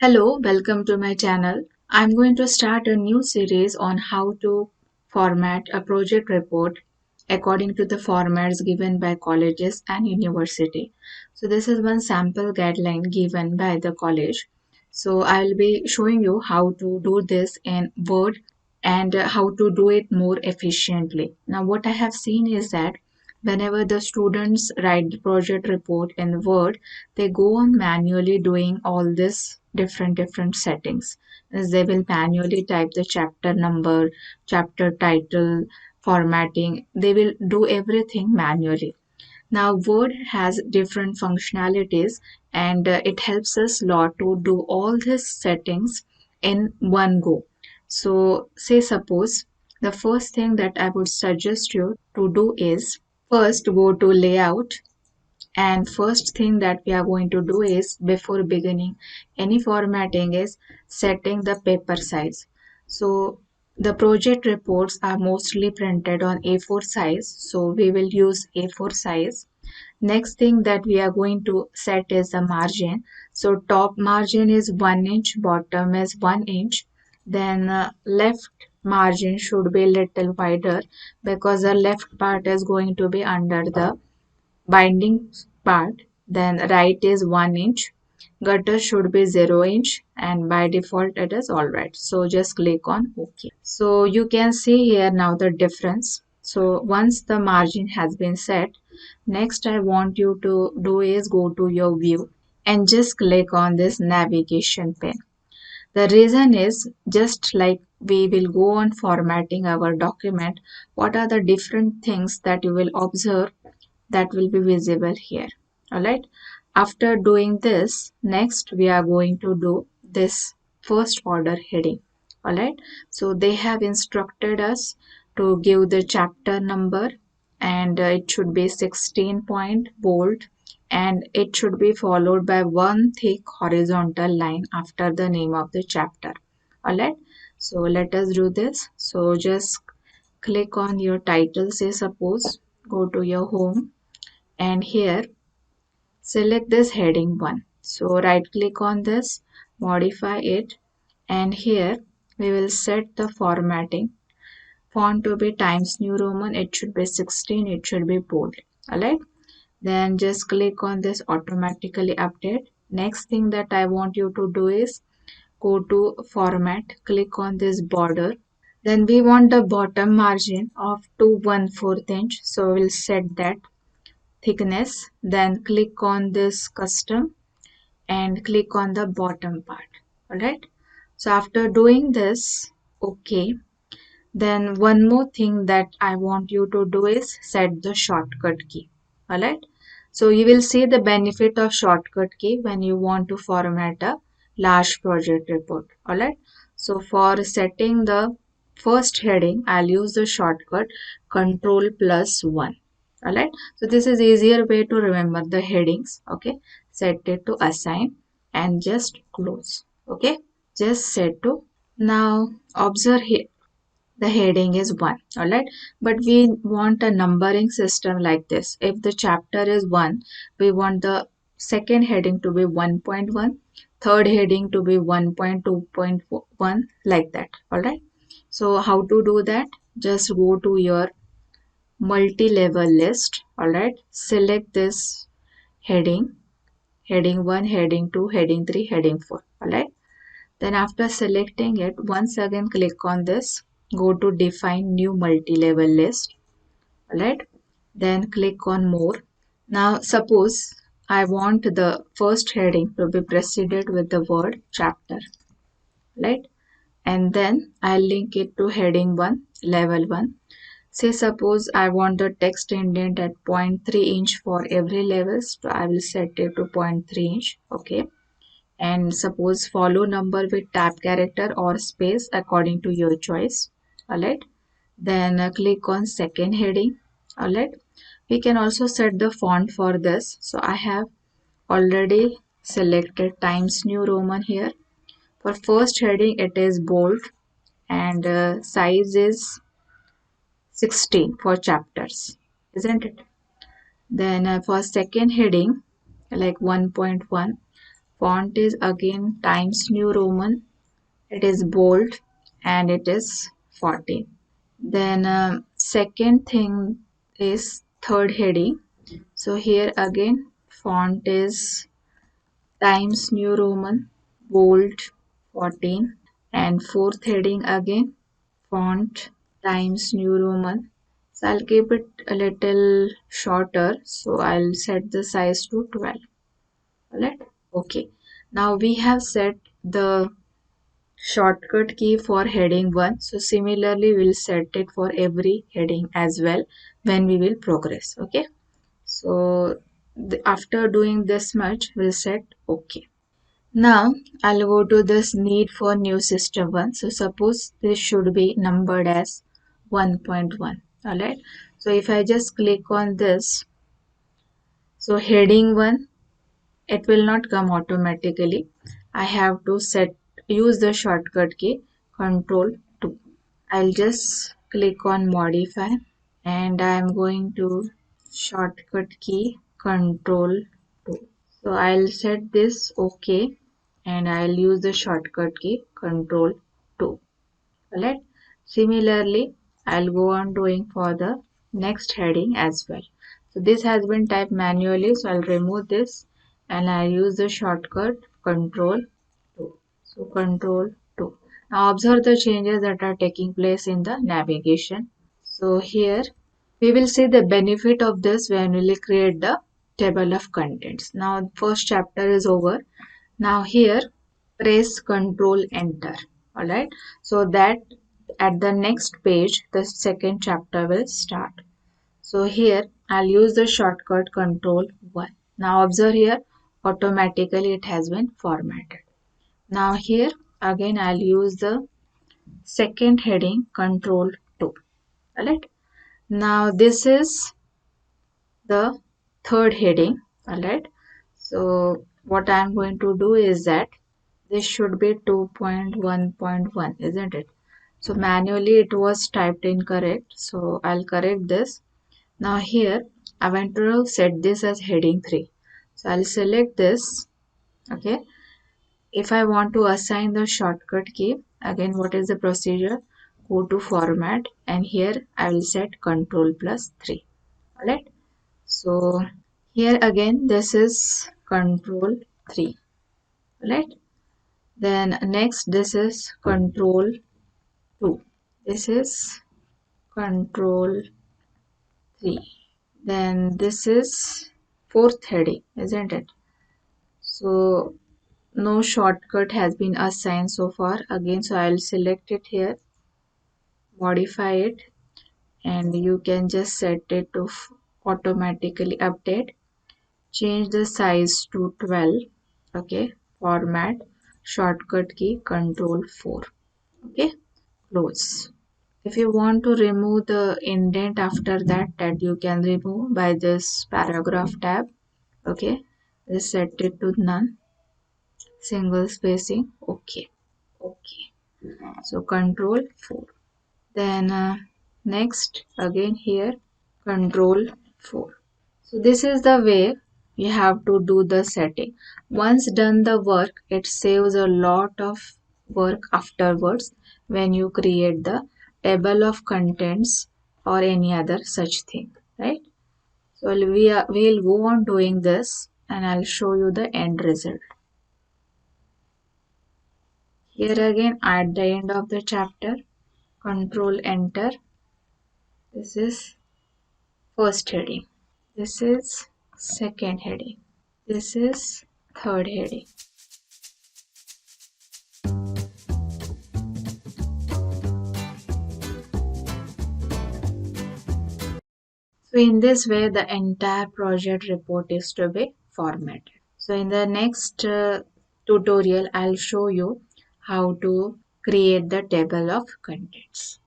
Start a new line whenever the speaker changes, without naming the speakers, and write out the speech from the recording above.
Hello, welcome to my channel. I'm going to start a new series on how to format a project report according to the formats given by colleges and university. So this is one sample guideline given by the college. So I'll be showing you how to do this in Word and how to do it more efficiently. Now what I have seen is that whenever the students write the project report in Word, they go on manually doing all this different settings, as they will manually type the chapter number, chapter title, formatting. They will do everything manually. Now Word has different functionalities, and it helps us a lot to do all these settings in one go. So say suppose the first thing that I would suggest you to do is first go to layout, and first thing that we are going to do is before beginning any formatting is setting the paper size. So the project reports are mostly printed on A4 size, so we will use A4 size. Next thing that we are going to set is the margin. So top margin is 1 inch, bottom is 1 inch. Then left margin should be little wider because the left part is going to be under the binding part. Then right is 1 inch. Gutter should be 0 inch, and by default it is alright. So just click on OK. So you can see here now the difference. So once the margin has been set, next I want you to do is go to your view and just click on this navigation pane. The reason is just like we will go on formatting our document, what are the different things that you will observe that will be visible here. Alright. After doing this, next we are going to do this first order heading. Alright. So they have instructed us to give the chapter number, and it should be 16 point bold, and it should be followed by one thick horizontal line after the name of the chapter. Alright. So let us do this. So just click on your title, say suppose, go to your home, and here select this heading 1. So right click on this, modify it, and here we will set the formatting font to be Times New Roman. It should be 16, it should be bold. Alright, then just click on this automatically update. Next thing that I want you to do is go to format, click on this border. Then we want the bottom margin of 2 1/4 inch, so we'll set that thickness. Then click on this custom and click on the bottom part. Alright, so after doing this, okay, then one more thing that I want you to do is set the shortcut key. Alright, so you will see the benefit of shortcut key when you want to format a large project report. Alright, so for setting the first heading, I'll use the shortcut Control+1. Alright, so this is easier way to remember the headings. Okay, set it to assign and just close. Okay, just set to. Now observe here the heading is 1. Alright, but we want a numbering system like this. If the chapter is 1, we want the second heading to be 1.1, third heading to be 1.2.1, like that. Alright, so how to do that? Just go to your multi-level list. Alright, select this heading, heading 1, heading 2, heading 3, heading 4. Alright, then after selecting it, once again click on this, go to define new multi-level list. Alright, then click on more. Now suppose I want the first heading to be preceded with the word chapter. Right, and then I'll link it to heading 1, level 1. Say suppose I want the text indent at 0.3 inch for every level, so I will set it to 0.3 inch. Okay, and suppose follow number with tab character or space according to your choice. Alright, then click on second heading. Alright, we can also set the font for this. So I have already selected Times New Roman here. For first heading it is bold, and size is 16 for chapters, isn't it? Then for second heading like 1.1, Font is again Times New Roman. It is bold and it is 14. Then second thing is third heading. So here again font is Times New Roman, bold 14, and fourth heading again font Times New Roman. So I'll keep it a little shorter, so I'll set the size to 12. Alright, okay. Now we have set the shortcut key for heading 1. So similarly we'll set it for every heading as well when we will progress. Okay. So after doing this much, we'll set OK. Now I'll go to this need for new system 1. So suppose this should be numbered as 1.1. Alright. So if I just click on this, so heading 1, it will not come automatically. I have to use the shortcut key Control 2. I'll just click on modify and I'm going to shortcut key Control 2. So I'll set this OK and I'll use the shortcut key Control 2. Alright. Similarly, I'll go on doing for the next heading as well. So this has been typed manually, so I'll remove this and I'll use the shortcut Control 2. So Control 2. Now observe the changes that are taking place in the navigation. So here we will see the benefit of this when we will create the table of contents. Now first chapter is over. Now here press Control Enter. Alright. So that at the next page the second chapter will start. So here I'll use the shortcut Control 1. Now observe here automatically it has been formatted. Now here again I'll use the second heading Control 2. Alright. Now this is the third heading. Alright. So what I'm going to do is that this should be 2.1.1, isn't it? So manually it was typed incorrect. So I'll correct this. Now here I want to set this as heading 3. So I'll select this. Okay. If I want to assign the shortcut key, again what is the procedure? Go to format and here I will set Control plus 3. Alright. So here again this is Control 3. Alright. Then next this is Control 2. This is Control 3. Then this is fourth heading, isn't it? So no shortcut has been assigned so far. Again, so I'll select it here, modify it, and you can just set it to automatically update. Change the size to 12. Okay, format, shortcut key Control 4. Okay, close. If you want to remove the indent after that you can remove by this paragraph tab. Okay, just set it to none, single spacing. Okay, so Control 4. Then next again here Control 4. So this is the way you have to do the setting. Once done the work, it saves a lot of work afterwards when you create the table of contents or any other such thing, right? So we'll go on doing this and I'll show you the end result. Here again at the end of the chapter, Control Enter. This is first heading. This is second heading. This is third heading. So in this way the entire project report is to be formatted. So in the next tutorial I'll show you how to create the table of contents.